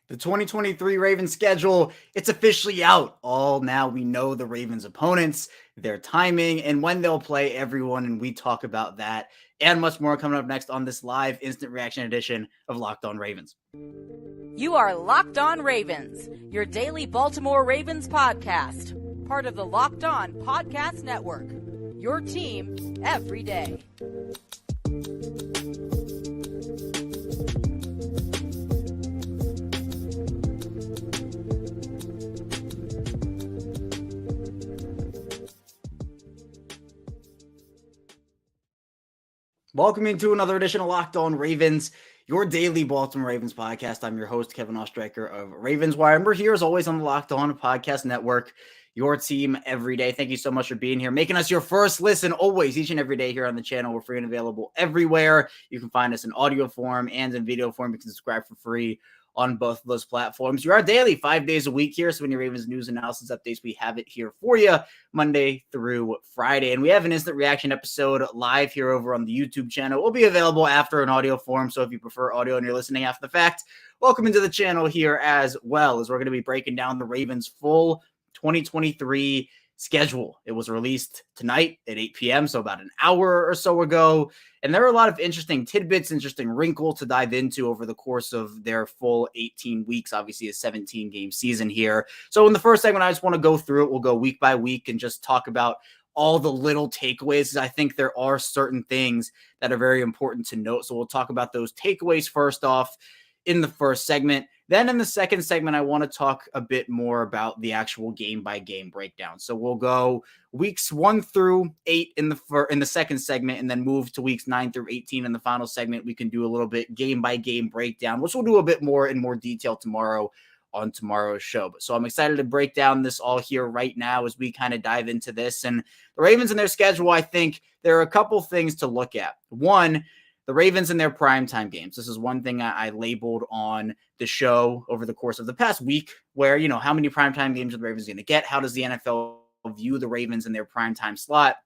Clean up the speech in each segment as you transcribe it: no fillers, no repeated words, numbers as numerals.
The 2023 Ravens schedule, it's officially out. Now we know the Ravens opponents, their timing, and when they'll play everyone, and we talk about that and much more coming up next on this live instant reaction edition of Locked On Ravens. You are Locked On Ravens, your daily Baltimore Ravens podcast, part of the Locked On Podcast Network, your team every day. Welcome into another edition of Locked On Ravens, your daily Baltimore Ravens podcast. I'm your host, Kevin Ostreicher of Ravens Wire, and we're here as always on the Locked On Podcast Network, your team every day. Thank you so much for being here, making us your first listen always, each and every day here on the channel. We're free and available everywhere. You can find us in audio form and in video form. You can subscribe for free on both of those platforms. You're our daily 5 days a week here. So when your Ravens news analysis updates, we have it here for you Monday through Friday. And we have an instant reaction episode live here over on the YouTube channel. It will be available after an audio form. So if you prefer audio and you're listening after the fact, welcome into the channel here as well, as we're going to be breaking down the Ravens' full 2023 schedule. It was released tonight at 8 p.m., so about an hour or so ago. And there are a lot of interesting tidbits, interesting wrinkle to dive into over the course of their full 18 weeks, obviously a 17-game season here. So in the first segment, I just want to go through it. We'll go week by week and just talk about all the little takeaways. I think there are certain things that are very important to note. So we'll talk about those takeaways first off in the first segment. Then in the second segment, I want to talk a bit more about the actual game-by-game breakdown. So we'll go weeks 1 through 8 in the second segment, and then move to weeks 9 through 18 in the final segment. We can do a little bit game-by-game breakdown, which we'll do a bit more in more detail tomorrow on tomorrow's show. So I'm excited to break down this all here right now as we kind of dive into this. And the Ravens and their schedule, I think there are a couple things to look at. One, the Ravens in their primetime games. This is one thing I labeled on the show over the course of the past week where, how many primetime games are the Ravens going to get? How does the NFL view the Ravens in their primetime slot?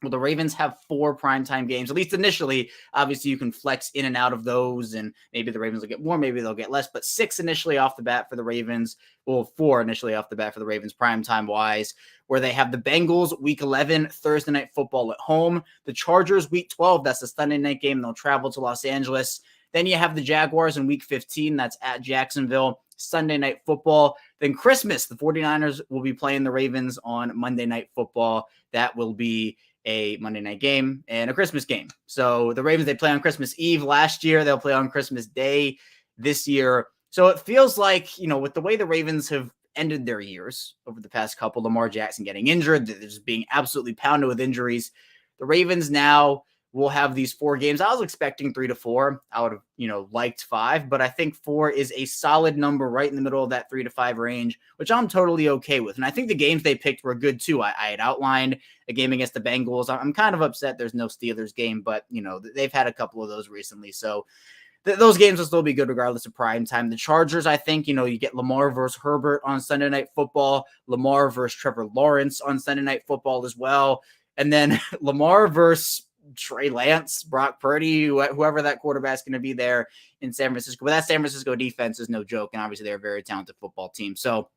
Well, the Ravens have 4 primetime games, at least initially. Obviously, you can flex in and out of those, and maybe the Ravens will get more, maybe they'll get less, but 6 initially off the bat for the Ravens. Well, 4 initially off the bat for the Ravens primetime-wise, where they have the Bengals week 11, Thursday Night Football at home. The Chargers week 12, that's the Sunday night game. They'll travel to Los Angeles. Then you have the Jaguars in week 15, that's at Jacksonville, Sunday Night Football. Then Christmas, the 49ers will be playing the Ravens on Monday Night Football. That will be a Monday night game and a Christmas game. So the Ravens, they play on Christmas Eve last year. They'll play on Christmas Day this year. So it feels like, with the way the Ravens have ended their years over the past couple, Lamar Jackson getting injured, they're just being absolutely pounded with injuries. The Ravens now will have these 4 games. I was expecting 3 to 4. I would have, liked 5, but I think 4 is a solid number right in the middle of that 3 to 5 range, which I'm totally okay with. And I think the games they picked were good too. I had outlined a game against the Bengals. I'm kind of upset there's no Steelers game, but they've had a couple of those recently. So those games will still be good regardless of prime time. The Chargers, I think, you get Lamar versus Herbert on Sunday Night Football, Lamar versus Trevor Lawrence on Sunday Night Football as well. And then Lamar versus Trey Lance, Brock Purdy, whoever that quarterback's going to be there in San Francisco. But that San Francisco defense is no joke, and obviously they're a very talented football team. So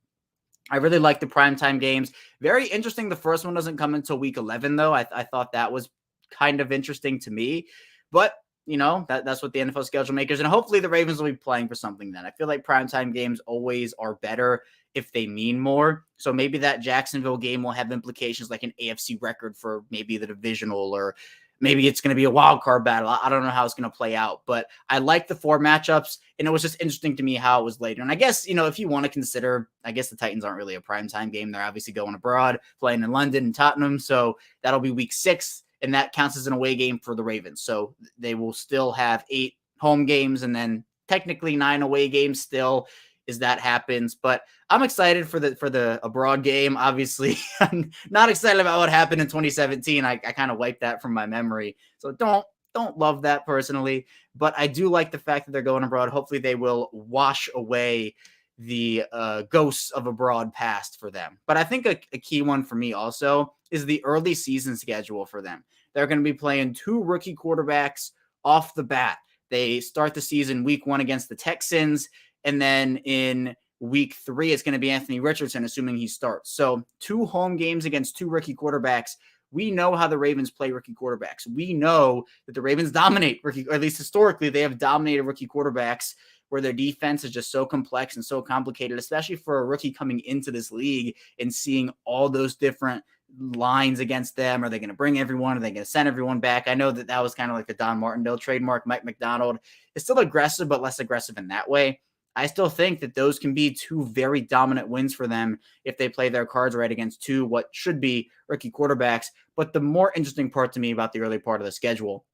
I really like the primetime games. Very interesting. The first one doesn't come until week 11, though. I thought that was kind of interesting to me. But, that's what the NFL schedule makers, and hopefully the Ravens will be playing for something then. I feel like primetime games always are better if they mean more. So maybe that Jacksonville game will have implications like an AFC record for maybe the divisional, or maybe it's going to be a wild card battle. I don't know how it's going to play out, but I like the 4 matchups, and it was just interesting to me how it was later. And I guess, if you want to consider, I guess the Titans aren't really a primetime game. They're obviously going abroad, playing in London and Tottenham. So that'll be week 6, and that counts as an away game for the Ravens. So they will still have 8 home games and then technically 9 away games still as that happens. But I'm excited for the abroad game. Obviously, I'm not excited about what happened in 2017. I kind of wiped that from my memory. So don't love that personally, but I do like the fact that they're going abroad. Hopefully they will wash away the ghosts of a broad past for them. But I think a key one for me also is the early season schedule for them. They're going to be playing 2 rookie quarterbacks off the bat. They start the season week 1 against the Texans, And then in week 3, it's going to be Anthony Richardson, assuming he starts. So 2 home games against 2 rookie quarterbacks. We know how the Ravens play rookie quarterbacks. We know that the Ravens dominate rookie, or at least historically, they have dominated rookie quarterbacks where their defense is just so complex and so complicated, especially for a rookie coming into this league and seeing all those different lines against them. Are they going to bring everyone? Are they going to send everyone back? I know that was kind of like the Don Martindale trademark. Mike McDonald is still aggressive, but less aggressive in that way. I still think that those can be 2 very dominant wins for them if they play their cards right against 2 what should be rookie quarterbacks. But the more interesting part to me about the early part of the schedule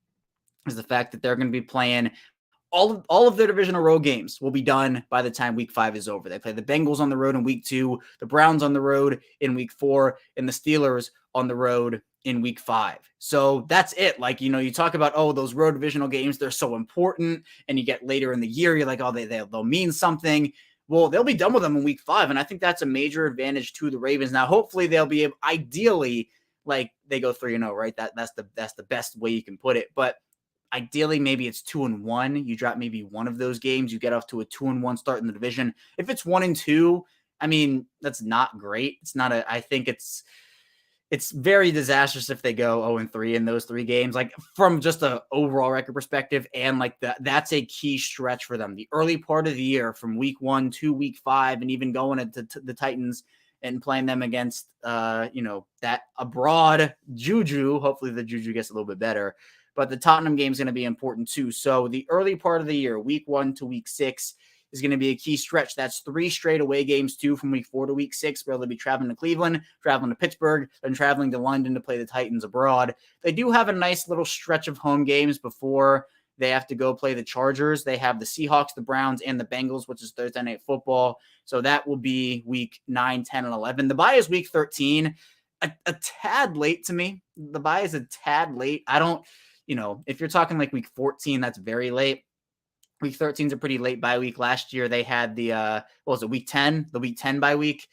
is the fact that they're going to be playing all of their divisional road games will be done by the time week 5 is over. They play the Bengals on the road in week 2, the Browns on the road in week 4, and the Steelers on the road in week 5. So that's it. Like, you talk about, those road divisional games, they're so important. And you get later in the year, you're like, they'll mean something. Well, they'll be done with them in week 5. And I think that's a major advantage to the Ravens. Now, hopefully they'll be able, ideally, like they go 3-0, right? That's the best way you can put it. But ideally, maybe it's 2-1. You drop maybe one of those games. You get off to a 2-1 start in the division. If it's 1-2, I mean, that's not great. I think it's very disastrous if they go 0-3 in those 3 games, like from just an overall record perspective. And like that's a key stretch for them. The early part of the year from week 1 to week 5, and even going into the Titans and playing them against, that abroad juju. Hopefully the juju gets a little bit better. But the Tottenham game is going to be important too. So the early part of the year, week 1 to week 6, is going to be a key stretch. That's 3 straight away games too, from week 4 to week 6, where they'll be traveling to Cleveland, traveling to Pittsburgh, and traveling to London to play the Titans abroad. They do have a nice little stretch of home games before they have to go play the Chargers. They have the Seahawks, the Browns, and the Bengals, which is Thursday Night Football. So that will be week 9, 10, and 11. The bye is week 13. A tad late to me. The bye is a tad late. I don't, if you're talking like week 14, that's very late. Week 13 is a pretty late bye week. Last year, they had week 10? The week 10 bye week.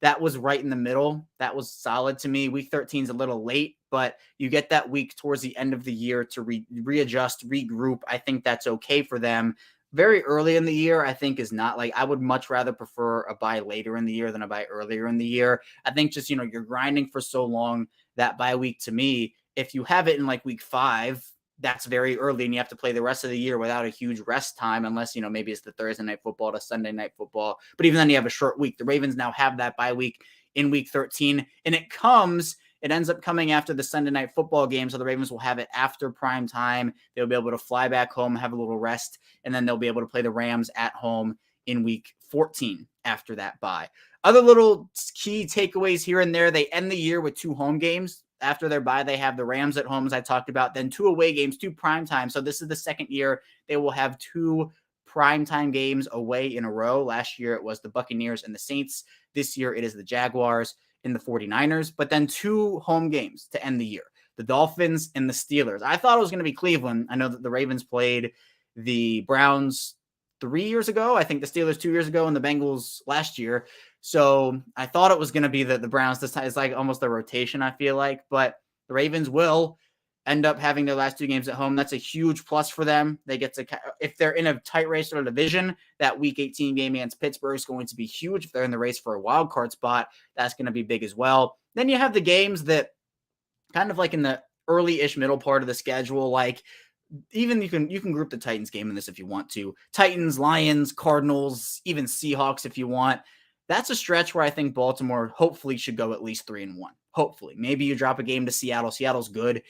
That was right in the middle. That was solid to me. Week 13 is a little late, but you get that week towards the end of the year to readjust, regroup. I think that's okay for them. Very early in the year, I think, is not. Like, I would much rather prefer a bye later in the year than a bye earlier in the year. I think just, you're grinding for so long, that bye week to me, if you have it in like week 5, that's very early, and you have to play the rest of the year without a huge rest time, unless, maybe it's the Thursday Night Football to Sunday Night Football. But even then, you have a short week. The Ravens now have that bye week in week 13, and it ends up coming after the Sunday Night Football game, so the Ravens will have it after prime time. They'll be able to fly back home, have a little rest, and then they'll be able to play the Rams at home in week 14 after that bye. Other little key takeaways here and there, they end the year with 2 home games. After their bye, they have the Rams at home, as I talked about, then 2 away games, 2 primetime. So this is the second year they will have 2 primetime games away in a row. Last year, it was the Buccaneers and the Saints. This year, it is the Jaguars and the 49ers. But then 2 home games to end the year, the Dolphins and the Steelers. I thought it was going to be Cleveland. I know that the Ravens played the Browns 3 years ago. I think the Steelers 2 years ago and the Bengals last year. So I thought it was going to be the Browns this time. It's like almost a rotation, I feel like. But the Ravens will end up having their last 2 games at home. That's a huge plus for them. They get to, if they're in a tight race for the division, that week 18 game against Pittsburgh is going to be huge. If they're in the race for a wild card spot, that's going to be big as well. Then you have the games that kind of like in the early-ish middle part of the schedule, like even you can group the Titans game in this if you want to. Titans, Lions, Cardinals, even Seahawks if you want. That's a stretch where I think Baltimore hopefully should go at least 3-1. Hopefully. Maybe you drop a game to Seattle. Seattle's good.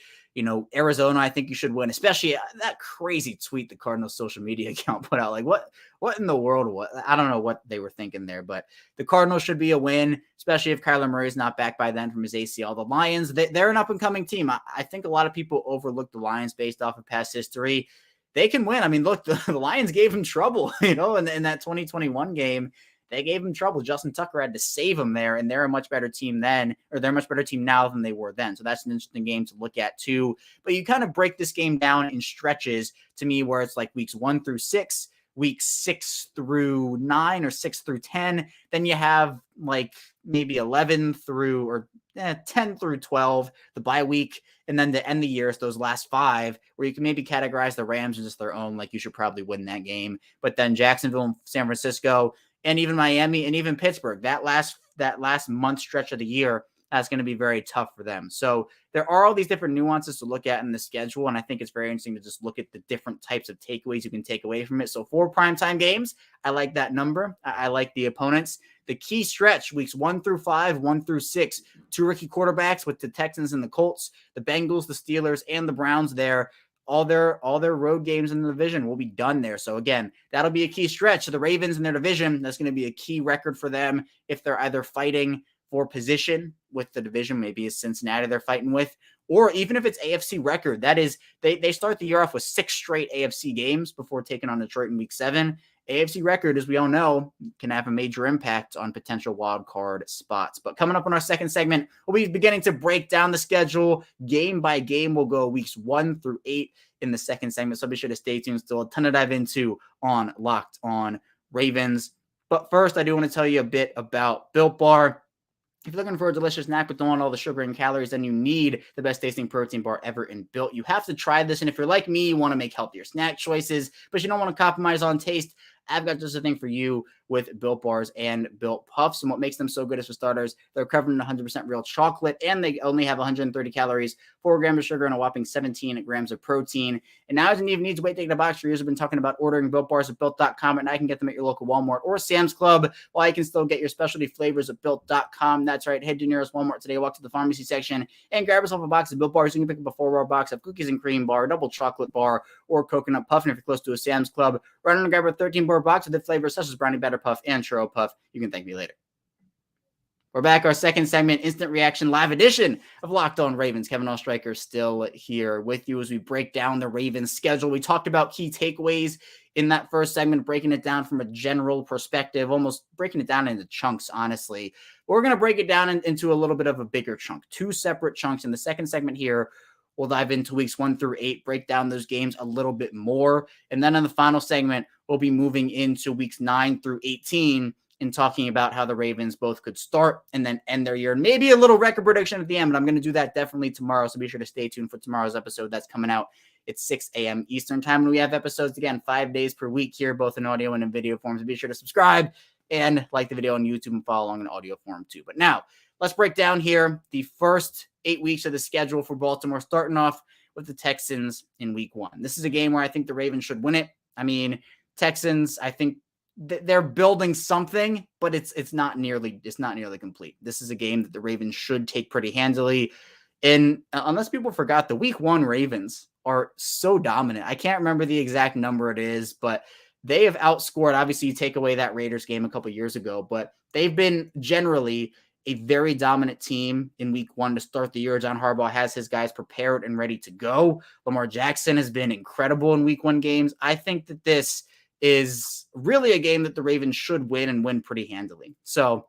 Arizona, I think you should win, especially that crazy tweet the Cardinals social media account put out. Like, what in the world? I don't know what they were thinking there, but the Cardinals should be a win, especially if Kyler Murray's not back by then from his ACL. The Lions, they're an up-and-coming team. I think a lot of people overlook the Lions based off of past history. They can win. I mean, look, the Lions gave him trouble, in that 2021 game. They gave him trouble. Justin Tucker had to save him there, and they're a much better team then, or they're a much better team now than they were then. So that's an interesting game to look at too. But you kind of break this game down in stretches to me where it's like weeks 1 through 6, weeks 6 through 9 or 6 through 10. Then you have like maybe 11 through, or 10 through 12, the bye week, and then to end the year, it's those last 5 where you can maybe categorize the Rams as just their own, like you should probably win that game. But then Jacksonville and San Francisco and even Miami and even Pittsburgh, that last month stretch of the year, that's going to be very tough for them. So there are all these different nuances to look at in the schedule, and I think it's very interesting to just look at the different types of takeaways you can take away from it. So 4 primetime games, I like that number. I like the opponents. The key stretch, weeks 1 through 5, 1 through 6, 2 rookie quarterbacks with the Texans and the Colts, the Bengals, the Steelers, and the Browns there. All their road games in the division will be done there. So again, that'll be a key stretch. So the Ravens in their division, that's going to be a key record for them if they're either fighting for position with the division, maybe it's Cincinnati they're fighting with, or even if it's AFC record, that is, they start the year off with 6 straight AFC games before taking on Detroit in week 7. AFC record, as we all know, can have a major impact on potential wild card spots. But coming up in our second segment, we'll be beginning to break down the schedule game by game. We'll go weeks 1 through 8 in the second segment, so be sure to stay tuned. Still a ton to dive into on Locked On Ravens. But first, I do want to tell you a bit about Built Bar. If you're looking for a delicious snack but don't want all the sugar and calories, then you need the best tasting protein bar ever in Built. You have to try this. And if you're like me, you want to make healthier snack choices, but you don't want to compromise on taste, I've got just a thing for you with Built Bars and Built Puffs. And what makes them so good is, for starters, they're covered in 100% real chocolate, and they only have 130 calories, 4 grams of sugar, and a whopping 17 grams of protein. And now, as you even need to wait to take the box, for years have been talking about ordering Built Bars at Built.com, and I can get them at your local Walmart or Sam's Club, while I can still get your specialty flavors at Built.com. That's right. Head to your nearest Walmart today, walk to the pharmacy section, and grab yourself a box of Built Bars. You can pick up a 4-bar box of cookies and cream bar, double chocolate bar, or coconut puff. And if you're close to a Sam's Club, run and grab a 13-bar box of the flavors such as brownie batter puff and churro puff. You can thank me later. We're back. Our second segment, instant reaction live edition of Locked On Ravens. Kevin Oestreicher still here with you as we break down the Ravens schedule. We talked about key takeaways in that first segment, breaking it down from a general perspective, almost breaking it down into chunks, honestly. But we're going to break it down into a little bit of a bigger chunk, 2 separate chunks. In the second segment here, we'll dive into weeks 1 through 8, break down those games a little bit more. And then in the final segment, we'll be moving into weeks 9 through 18 and talking about how the Ravens both could start and then end their year. And maybe a little record prediction at the end, but I'm going to do that definitely tomorrow. So be sure to stay tuned for tomorrow's episode. That's coming out at 6 a.m. Eastern time. And we have episodes, again, 5 days per week here, both in audio and in video form. So be sure to subscribe and like the video on YouTube and follow along in audio form too. But now let's break down here the first 8 weeks of the schedule for Baltimore, starting off with the Texans in week 1. This is a game where I think the Ravens should win it. I mean, Texans, I think they're building something, but it's not nearly complete. This is a game that the Ravens should take pretty handily. And unless people forgot, the week 1 Ravens are so dominant. I can't remember the exact number it is, but they have outscored. Obviously, you take away that Raiders game a couple years ago, but they've been generally a very dominant team in week 1 to start the year. John Harbaugh has his guys prepared and ready to go. Lamar Jackson has been incredible in week 1 games. I think that this is really a game that the Ravens should win and win pretty handily. So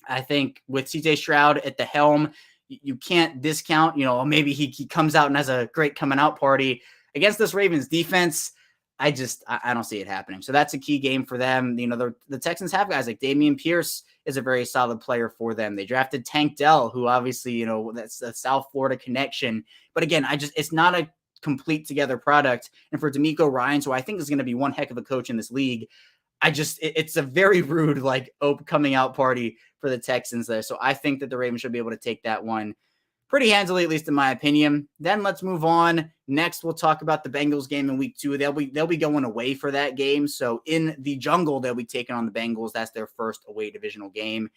I think with CJ Stroud at the helm, you can't discount, maybe he comes out and has a great coming out party against this Ravens defense. I don't see it happening. So that's a key game for them. The Texans have guys like Dameon Pierce is a very solid player for them. They drafted Tank Dell, who obviously, that's a South Florida connection. But again, it's not a complete together product. And for D'Amico Ryans, who I think is going to be one heck of a coach in this league, it's a very rude, coming out party for the Texans there. So I think that the Ravens should be able to take that one pretty handily, at least in my opinion. Then let's move on. Next, we'll talk about the Bengals game in week 2. They'll be going away for that game. So in the jungle, they'll be taking on the Bengals. That's their first away divisional game.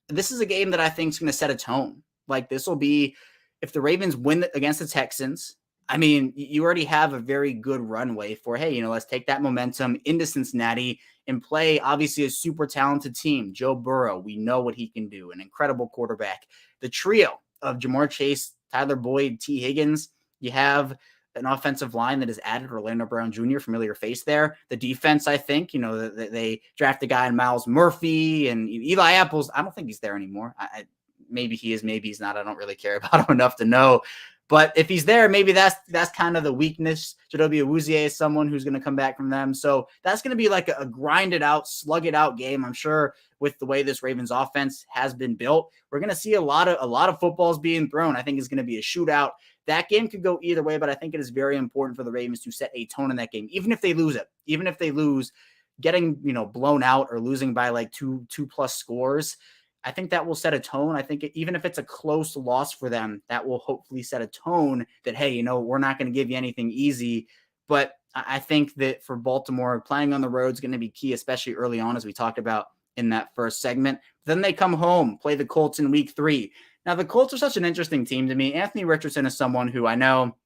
This is a game that I think is going to set a tone. This will be, if the Ravens win against the Texans, I mean, you already have a very good runway for, hey, let's take that momentum into Cincinnati and play, obviously, a super talented team. Joe Burrow, we know what he can do, an incredible quarterback. The trio of Jamar Chase, Tyler Boyd, T. Higgins, you have an offensive line that has added Orlando Brown Jr., familiar face there. The defense, I think, they draft a guy in Miles Murphy and Eli Apples. I don't think he's there anymore. Maybe he is, maybe he's not. I don't really care about him enough to know. But if he's there, maybe that's kind of the weakness. Chidobe Awuzie is someone who's going to come back from them. So that's going to be like a grinded out, slug it out game. I'm sure with the way this Ravens offense has been built, we're going to see a lot of footballs being thrown. I think it's going to be a shootout. That game could go either way, but I think it is very important for the Ravens to set a tone in that game, even if they lose it, even if they lose, getting blown out or losing by like two plus scores. I think that will set a tone. I think even if it's a close loss for them, that will hopefully set a tone that, hey, we're not going to give you anything easy. But I think that for Baltimore, playing on the road is going to be key, especially early on, as we talked about in that first segment. Then they come home, play the Colts in week 3. Now, the Colts are such an interesting team to me. Anthony Richardson is someone who I know,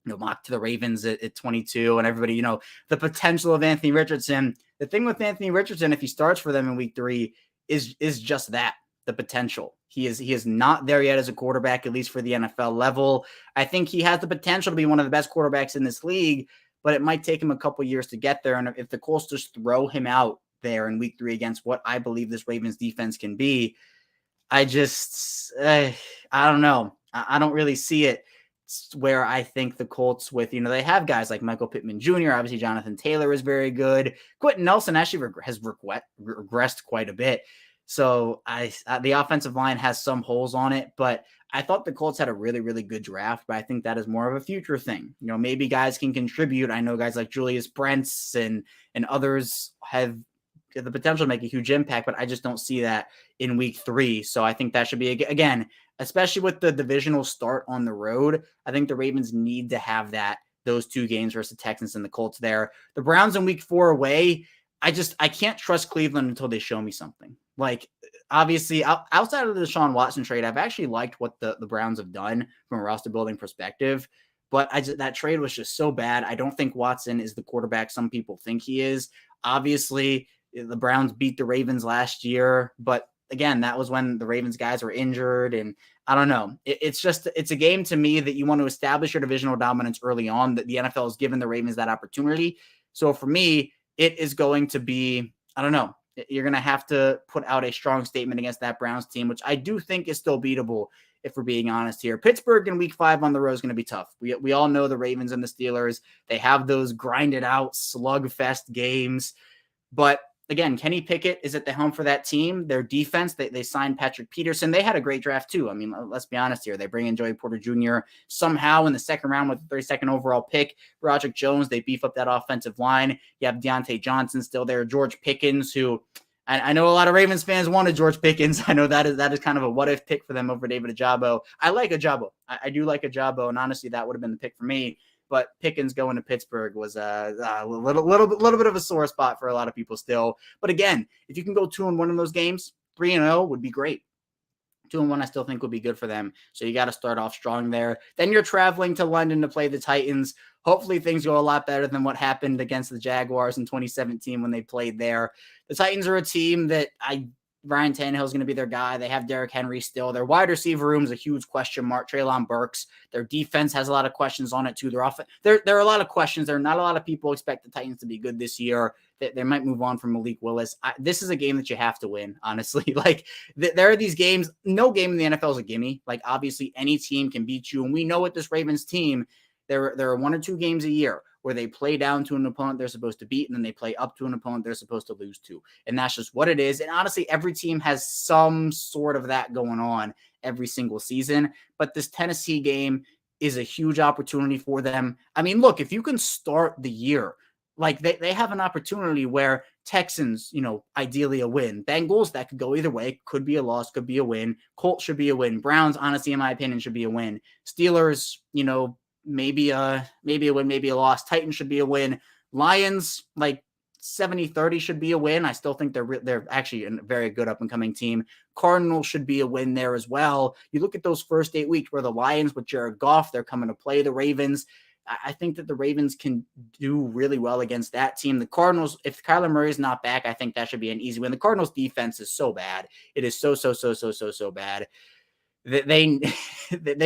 mocked to the Ravens at 22, and everybody, the potential of Anthony Richardson. The thing with Anthony Richardson, if he starts for them in week 3, is just that, the potential. He is not there yet as a quarterback, at least for the NFL level. I think he has the potential to be one of the best quarterbacks in this league, but it might take him a couple years to get there. And if the Colts just throw him out there in week 3 against what I believe this Ravens defense can be, I don't know. I don't really see it where I think the Colts with, they have guys like Michael Pittman Jr., obviously Jonathan Taylor is very good. Quentin Nelson actually has regressed quite a bit. So the offensive line has some holes on it, but I thought the Colts had a really, really good draft, but I think that is more of a future thing. Maybe guys can contribute. I know guys like Julius Brents and others have the potential to make a huge impact, but I just don't see that in week 3. So I think that should be, again, especially with the divisional start on the road, I think the Ravens need to have those 2 games versus the Texans and the Colts there. The Browns in week 4 away, I can't trust Cleveland until they show me something. Like, obviously, outside of the Deshaun Watson trade, I've actually liked what the Browns have done from a roster building perspective. But that trade was just so bad. I don't think Watson is the quarterback some people think he is. Obviously, the Browns beat the Ravens last year, but again, that was when the Ravens guys were injured, and I don't know. It's a game to me that you want to establish your divisional dominance early on, that the NFL has given the Ravens that opportunity. So for me, it is going to be, I don't know, you're going to have to put out a strong statement against that Browns team, which I do think is still beatable if we're being honest here. Pittsburgh in week 5 on the road is going to be tough. We all know the Ravens and the Steelers, they have those grinded out slugfest games, but again, Kenny Pickett is at the helm for that team. Their defense, they signed Patrick Peterson. They had a great draft too. I mean, let's be honest here. They bring in Joey Porter Jr. somehow in the second round with the 32nd overall pick. Roderick Jones, they beef up that offensive line. You have Deontay Johnson still there. George Pickens, who I know a lot of Ravens fans wanted George Pickens. I know that is kind of a what-if pick for them over David Ojabo. I like Ojabo. I do like Ojabo, and honestly, that would have been the pick for me. But Pickens going to Pittsburgh was a little bit of a sore spot for a lot of people still. But again, if you can go 2-1 in those games, 3-0 would be great. 2-1 I still think would be good for them. So you got to start off strong there. Then you're traveling to London to play the Titans. Hopefully things go a lot better than what happened against the Jaguars in 2017 when they played there. The Titans are a team that Ryan Tannehill is going to be their guy. They have Derrick Henry still. Their wide receiver room is a huge question mark. Treylon Burks. Their defense has a lot of questions on it too. There are a lot of questions. There are not a lot of people expect the Titans to be good this year. They might move on from Malik Willis. This is a game that you have to win, honestly. Like, there are these games. No game in the NFL is a gimme. Like, obviously, any team can beat you. And we know with this Ravens team, there are 1 or 2 games a year where they play down to an opponent they're supposed to beat, and then they play up to an opponent they're supposed to lose to. And that's just what it is. And honestly, every team has some sort of that going on every single season. But this Tennessee game is a huge opportunity for them. I mean, look, if you can start the year, like they have an opportunity where Texans, ideally a win. Bengals, that could go either way. Could be a loss, could be a win. Colts should be a win. Browns, honestly, in my opinion, should be a win. Steelers, maybe a win, maybe a loss. Titans should be a win. Lions, like 70-30 should be a win. I still think they're actually a very good up-and-coming team. Cardinals should be a win there as well. You look at those first 8 weeks where the Lions with Jared Goff, they're coming to play the Ravens. I think that the Ravens can do really well against that team. The Cardinals, if Kyler Murray is not back, I think that should be an easy win. The Cardinals defense is so bad. It is so bad. They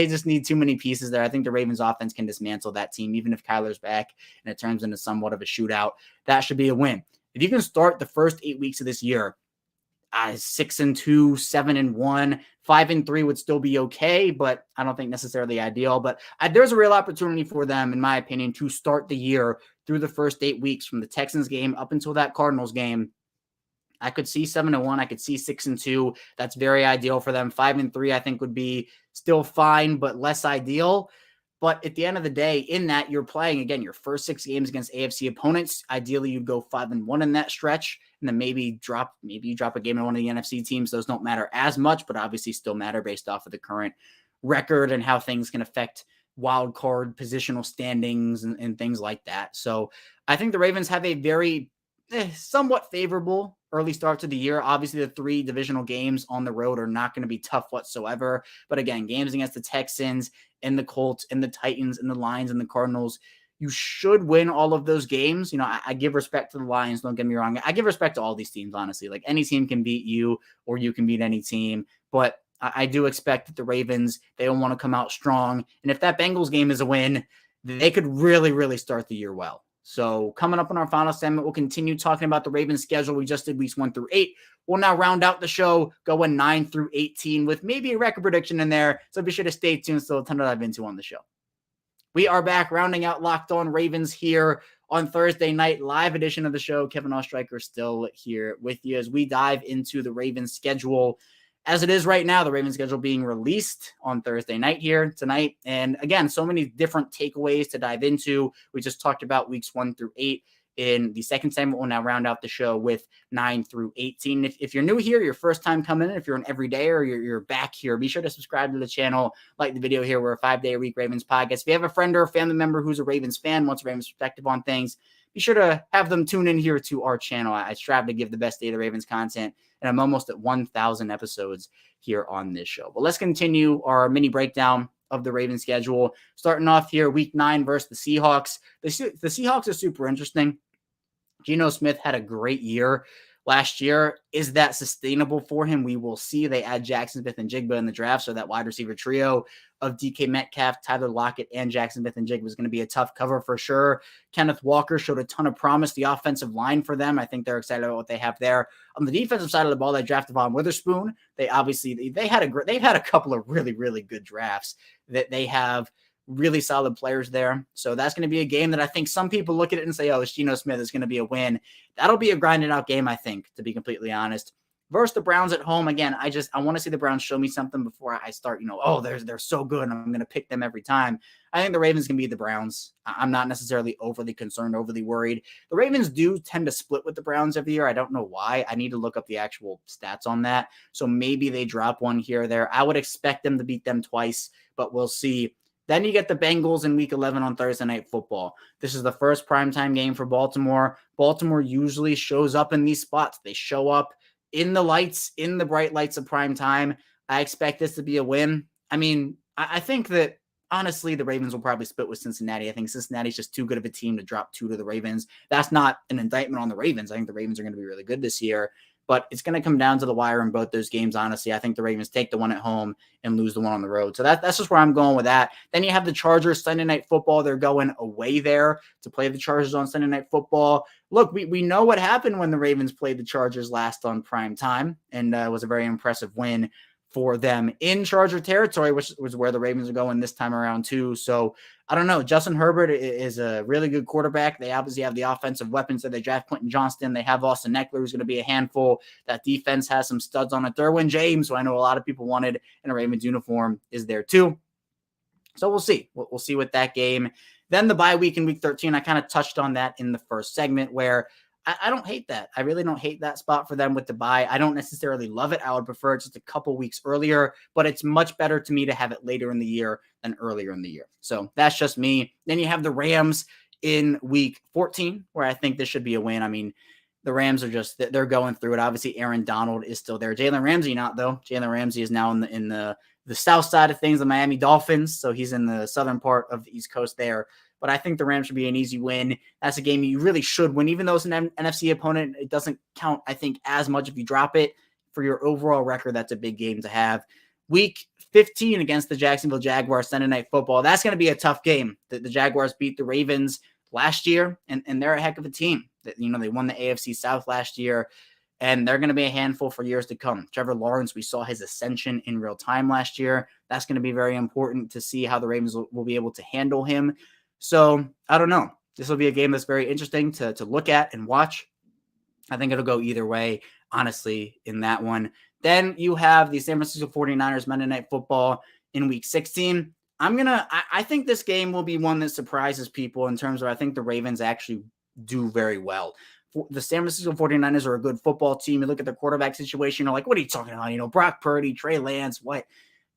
just need too many pieces there. I think the Ravens offense can dismantle that team, even if Kyler's back and it turns into somewhat of a shootout. That should be a win. If you can start the first 8 weeks of this year, 6-2, 7-1, 5-3 would still be okay, but I don't think necessarily ideal. But there's a real opportunity for them, in my opinion, to start the year through the first 8 weeks from the Texans game up until that Cardinals game. I could see 7-1. I could see 6-2. That's very ideal for them. 5-3, I think, would be still fine, but less ideal. But at the end of the day, in that, you're playing, again, your first 6 games against AFC opponents. Ideally, you'd go 5-1 in that stretch, and then maybe you drop a game in one of the NFC teams. Those don't matter as much, but obviously still matter based off of the current record and how things can affect wild card positional standings and things like that. So I think the Ravens have a very somewhat favorable early start to the year. Obviously, the 3 divisional games on the road are not going to be tough whatsoever. But again, games against the Texans and the Colts and the Titans and the Lions and the Cardinals, you should win all of those games. You know, I give respect to the Lions. Don't get me wrong. I give respect to all these teams, honestly. Like, any team can beat you or you can beat any team. But I do expect that the Ravens, they don't want to come out strong. And if that Bengals game is a win, they could really, really start the year well. So coming up on our final segment, we'll continue talking about the Ravens schedule. We just did weeks 1 through 8. We'll now round out the show, going 9 through 18 with maybe a record prediction in there. So be sure to stay tuned. Still a ton to dive into on the show. We are back rounding out Locked On Ravens here on Thursday night, live edition of the show. Kevin Ostreicher still here with you as we dive into the Ravens schedule. As it is right now, the Ravens schedule being released on Thursday night here tonight. And again, so many different takeaways to dive into. We just talked about weeks 1 through 8 in the second segment. We'll now round out the show with 9 through 18. If you're new here, your first time coming in, if you're an everyday or you're back here, be sure to subscribe to the channel, like the video here. We're a 5-day-a-week Ravens podcast. If you have a friend or a family member who's a Ravens fan, wants a Ravens perspective on things, be sure to have them tune in here to our channel. I strive to give the best Day of the Ravens content, and I'm almost at 1,000 episodes here on this show. But let's continue our mini breakdown of the Ravens schedule. Starting off here, week 9 versus the Seahawks. The Seahawks are super interesting. Geno Smith had a great year last year. Is that sustainable for him? We will see. They add Jackson Smith and Jigba in the draft, so that wide receiver trio of DK Metcalf, Tyler Lockett, and Jackson Smith and Jigba is going to be a tough cover for sure. Kenneth Walker showed a ton of promise. The offensive line for them, I think they're excited about what they have there. On the defensive side of the ball, they drafted Von Witherspoon. They've had a couple of really, really good drafts. That they have really solid players there. So that's going to be a game that I think some people look at it and say, oh, it's Geno Smith, is going to be a win. That'll be a grinded out game, I think, to be completely honest. Versus the Browns at home, again, I want to see the Browns show me something before I start, they're so good and I'm going to pick them every time. I think the Ravens can beat the Browns. I'm not necessarily overly concerned, overly worried. The Ravens do tend to split with the Browns every year. I don't know why. I need to look up the actual stats on that. So maybe they drop one here or there. I would expect them to beat them twice, but we'll see. Then you get the Bengals in week 11 on Thursday Night Football. This is the first primetime game for Baltimore. Baltimore usually shows up in these spots. They show up in the lights, in the bright lights of prime time. I expect this to be a win. I mean, I think that, honestly, the Ravens will probably split with Cincinnati. I think Cincinnati's just too good of a team to drop 2 to the Ravens. That's not an indictment on the Ravens. I think the Ravens are going to be really good this year. But it's going to come down to the wire in both those games, honestly. I think the Ravens take the one at home and lose the one on the road. So that's just where I'm going with that. Then you have the Chargers Sunday Night Football. They're going away there to play the Chargers on Sunday Night Football. Look, we know what happened when the Ravens played the Chargers last on prime time, and it was a very impressive win for them in Charger territory, which was where the Ravens are going this time around too. So I don't know. Justin Herbert is a really good quarterback. They obviously have the offensive weapons that they draft Quentin Johnston. They have Austin Eckler, who's going to be a handful. That defense has some studs on it. Derwin James, who I know a lot of people wanted in a Ravens uniform, is there too. So we'll see. We'll see with that game. Then the bye week in week 13, I kind of touched on that in the first segment where I don't hate that. I really don't hate that spot for them with the bye. I don't necessarily love it. I would prefer it just a couple weeks earlier, but it's much better to me to have it later in the year than earlier in the year. So that's just me. Then you have the Rams in week 14, where I think this should be a win. I mean, the Rams are they're going through it. Obviously, Aaron Donald is still there. Jalen Ramsey not, though. Jalen Ramsey is now in the south side of things, the Miami Dolphins. So he's in the southern part of the East Coast there. But I think the Rams should be an easy win. That's a game you really should win. Even though it's an NFC opponent, it doesn't count, I think, as much if you drop it. For your overall record, that's a big game to have. Week 15 against the Jacksonville Jaguars, Sunday Night Football. That's going to be a tough game. The Jaguars beat the Ravens last year, and they're a heck of a team. They won the AFC South last year. and they're going to be a handful for years to come. Trevor Lawrence, we saw his ascension in real time last year. That's going to be very important to see how the Ravens will be able to handle him. So I don't know. This will be a game that's very interesting to look at and watch. I think it'll go either way, honestly, in that one. Then you have the San Francisco 49ers Monday Night Football in Week 16. I think this game will be one that surprises people in terms of I think the Ravens actually do very well. The San Francisco 49ers are a good football team. You look at their quarterback situation, you're like, what are you talking about? Brock Purdy, Trey Lance, what?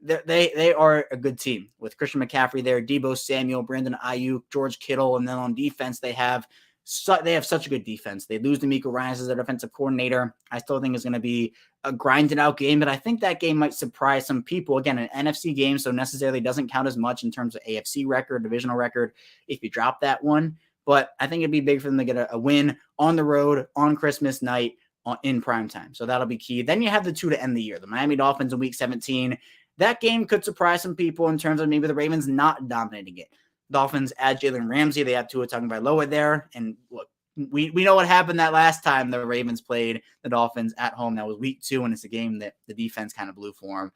They are a good team with Christian McCaffrey there, Deebo Samuel, Brandon Ayuk, George Kittle, and then on defense they have such a good defense. They lose D'Amico Ryans as their defensive coordinator. I still think it's going to be a grinded out game, but I think that game might surprise some people. Again, an NFC game, so necessarily doesn't count as much in terms of AFC record, divisional record, if you drop that one. But I think it'd be big for them to get a win on the road on Christmas night in prime time. So that'll be key. Then you have the two to end the year, the Miami Dolphins in Week 17. That game could surprise some people in terms of maybe the Ravens not dominating it. Dolphins add Jalen Ramsey. They have Tua Tagovailoa there. And look, we know what happened that last time the Ravens played the Dolphins at home. That was Week 2, and it's a game that the defense kind of blew for them.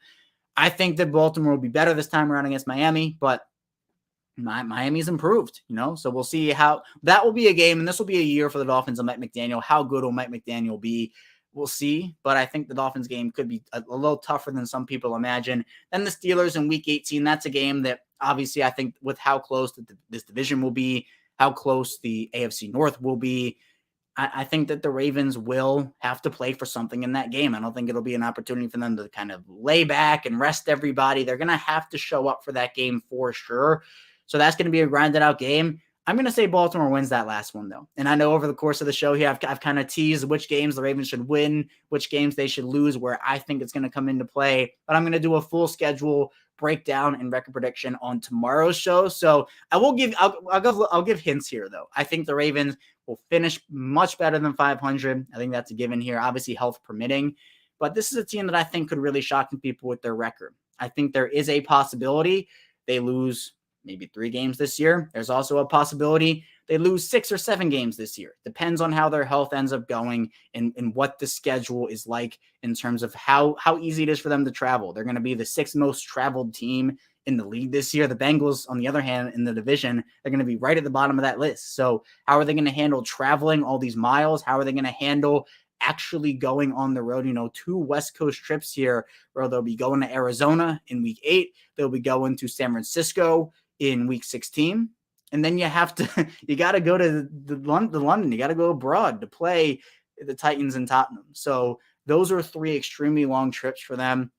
I think that Baltimore will be better this time around against Miami, but Miami's improved, so we'll see how that will be a game. And this will be a year for the Dolphins and Mike McDaniel. How good will Mike McDaniel be? We'll see. But I think the Dolphins game could be a little tougher than some people imagine. Then the Steelers in Week 18. That's a game that obviously I think with how close this division will be, how close the AFC North will be, I think that the Ravens will have to play for something in that game. I don't think it'll be an opportunity for them to kind of lay back and rest everybody. They're going to have to show up for that game for sure. So that's going to be a grinded out game. I'm going to say Baltimore wins that last one, though. And I know over the course of the show here, I've kind of teased which games the Ravens should win, which games they should lose, where I think it's going to come into play. But I'm going to do a full schedule breakdown and record prediction on tomorrow's show. So I'll give hints here, though. I think the Ravens will finish much better than 500. I think that's a given here, obviously health permitting. But this is a team that I think could really shock some people with their record. I think there is a possibility they lose maybe 3 games this year. There's also a possibility they lose 6 or 7 games this year. Depends on how their health ends up going and what the schedule is like in terms of how easy it is for them to travel. They're going to be the 6th most traveled team in the league this year. The Bengals, on the other hand, in the division, they're going to be right at the bottom of that list. So how are they going to handle traveling all these miles? How are they going to handle actually going on the road? 2 West Coast trips here where they'll be going to Arizona in Week 8. They'll be going to San Francisco in Week 16. And then you got to go to the London. You got to go abroad to play the Titans and Tottenham. So those are 3 extremely long trips for them.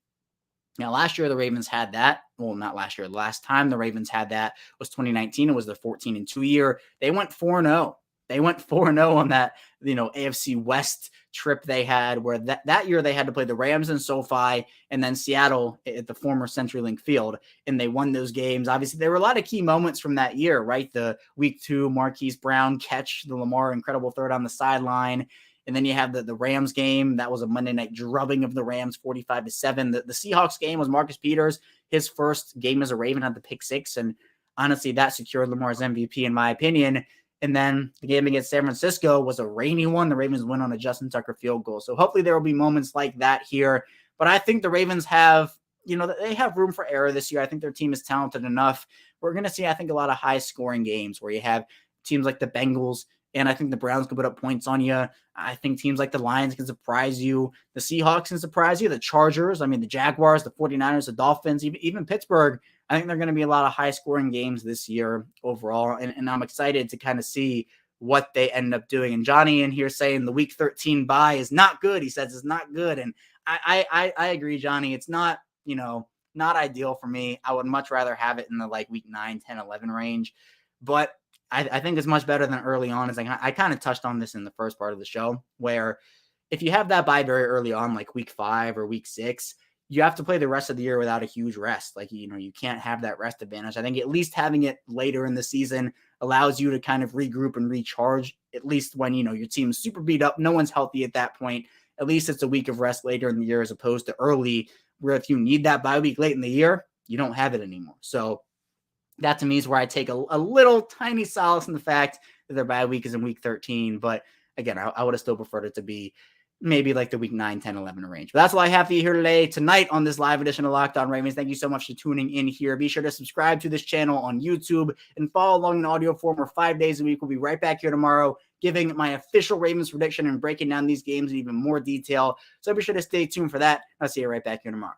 Now, last year, the Ravens had that. Well, not last year. The last time the Ravens had that was 2019. It was their 14-2 year. They went 4-0. They went 4-0 on that, AFC West trip they had, where that year they had to play the Rams in SoFi and then Seattle at the former CenturyLink Field, and they won those games. Obviously, there were a lot of key moments from that year, right? The Week 2 Marquise Brown catch, the Lamar incredible third on the sideline. And then you have the Rams game. That was a Monday night drubbing of the Rams, 45-7. The Seahawks game was Marcus Peters, his first game as a Raven, had the pick 6. And honestly, that secured Lamar's MVP, in my opinion. And then the game against San Francisco was a rainy one. The Ravens win on a Justin Tucker field goal. So hopefully there will be moments like that here. But I think the Ravens have, they have room for error this year. I think their team is talented enough. We're going to see, I think, a lot of high-scoring games where you have teams like the Bengals, and I think the Browns can put up points on you. I think teams like the Lions can surprise you. The Seahawks can surprise you. The Chargers, the Jaguars, the 49ers, the Dolphins, even Pittsburgh. I think there are going to be a lot of high-scoring games this year overall, and I'm excited to kind of see what they end up doing. And Johnny in here saying the Week 13 bye is not good. He says it's not good, and I agree, Johnny. It's not, not ideal for me. I would much rather have it in the Week 9, 10, 11 range, but I think it's much better than early on. I kind of touched on this in the first part of the show, where if you have that bye very early on, like Week 5 or Week 6, you have to play the rest of the year without a huge rest. You can't have that rest advantage. I think at least having it later in the season allows you to kind of regroup and recharge, at least when, your team's super beat up. No one's healthy at that point. At least it's a week of rest later in the year as opposed to early, where if you need that bye week late in the year, you don't have it anymore. So that to me is where I take a little tiny solace in the fact that their bye week is in Week 13. But again, I would have still preferred it to be maybe like the week 9, 10, 11 range. But that's all I have for you here today, tonight on this live edition of Locked On Ravens. Thank you so much for tuning in here. Be sure to subscribe to this channel on YouTube and follow along in audio form. We're 5 days a week. We'll be right back here tomorrow giving my official Ravens prediction and breaking down these games in even more detail. So be sure to stay tuned for that. I'll see you right back here tomorrow.